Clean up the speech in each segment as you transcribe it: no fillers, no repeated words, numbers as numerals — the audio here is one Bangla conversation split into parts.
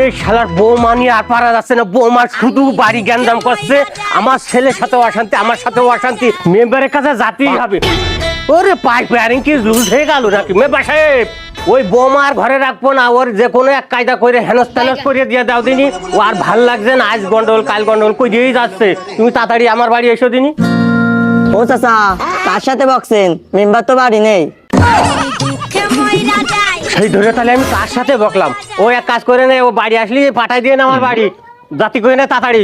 এই শালার বৌমা নিয়ে আর পারা যাচ্ছে না। বৌমা শুধু বাড়ি জ্ঞানদাম করছে, আমার ছেলের সাথেও অশান্তি, আমার সাথেও অশান্তি। মেম্বারের কাছে যেতেই হবে। ওরে পাইপ ওয়ারিং কি লুজ হয়ে গেল নাকি? মেম্বার সাহেব, ওই বৌমার ঘরে রাখবো না, ওর যে কোনো এক কায়দা করে হেনস তেনস করে দিয়ে দাও দিনি। ও আর ভাল লাগছে না, আজ গন্ডগোল কাল গন্ডগোল কই দিয়েই যাচ্ছে। তুমি তাড়াতাড়ি আমার বাড়ি এসো দিনি। ও চাচা, কার সাথে বকছেন? মেম্বার তো বাড়ি নেই। সেই ধরে তাহলে আমি কার সাথে বকলাম? ও এক কাজ করে নে, ও বাড়ি আসলি পাঠাই দিয়ে না আমার বাড়ি, জাতি করে না তাড়াতাড়ি।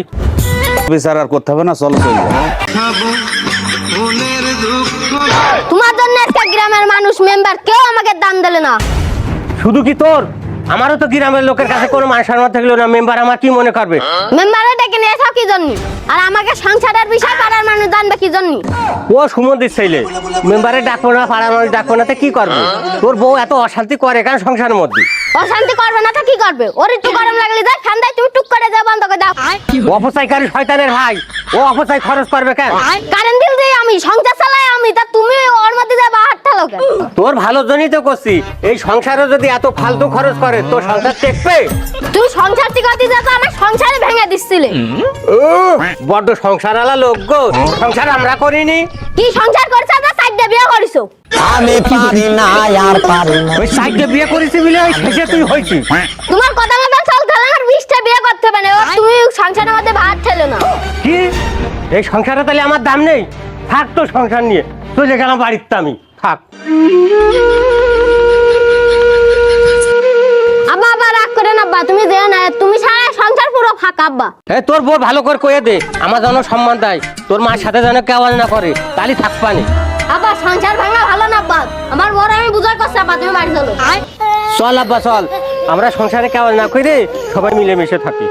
বিচার আর করতে হবে না, চলো চলো। তোমার জন্য একটা গ্রামের মানুষ মেম্বার কেউ আমাকে দাম দিলে না। শুধু কি তোর? আমারও তো গ্রামের লোকের কাছে কোনো মান সম্মান থাকলো না। মেম্বার আমার কি মনে করবে? মেম্বারে ডেকে নিয়ে এসো কি জন্য? আর আমাকে সংসারের বিষয় পাড়ার মানুষ জানবে কি জন্য? ও সুমন্দির ছেলে, মেম্বারে ডাকবো না, পাড়ার মানুষ ডাকবো না, তো কি করবো? তোর বউ এত অশান্তি করে কেন সংসারের মধ্যে? অশান্তি করবে না তো কি করবে? ওর একটু গরম লাগলে যায় ফ্যান দেয়, তুমি টুক করে যা বন্ধ করে দাও। অপচয়কারী শয়তানের ভাই, ও অপচয় খরচ করবে কেন? কারেন্ট বিল দিই আমি, সংসার চালাই আমি, তা তুমি ওর মধ্যে যা বাহার ঠালো কেন? তোর ভালোর জন্যই তো করছি। এই সংসারে যদি এত ফালতু খরচ করে, তোর সংসার টেকবে? তুমি সংসার টিকাতে যা তো আমার সংসারে ভেঙে দিচ্ছিলে। বড্ড সংসার আলা লোক গো। সংসার আমরা করিনি। কি সংসার করছো? তা সাইডে বিয়ে করিছো। আমি পারি না, আর পারি না। ওই সাইডে বিয়ে করেছি বলে ওই শেষে তুই হয়েছিস। তোমার কথা মতো চলতে হলে আমার 20টা বিয়ে করতে হবে না। এবার তুমি সংসারের মধ্যে ভাত ঠেলো না। কি এই সংসারে তাহলে আমার দাম নেই? থাক তো সংসার নিয়ে, চলে গেলাম বাড়িতে আমি। থাক। আব্বা আব্বা রাগ করে না, আব্বা তুমি যেও না, তুমি সারা সংসার পুরো ফাঁকা। আব্বা তোর বউ ভালো করে কয়ে দে, আমার যেন সম্মান দেয়, তোর মার সাথে যেন কেওয়াল না করে, তাহলে থাক পানি। আব্বা সংসার ভাঙা ভালো না আব্বা, আমার বড় আমি বুঝাই করছি। আব্বা তুমি বাড়ি চলো। চল আব্বা চল, আমরা সংসারে কেওয়াল না করে সবাই মিলেমিশে থাকি।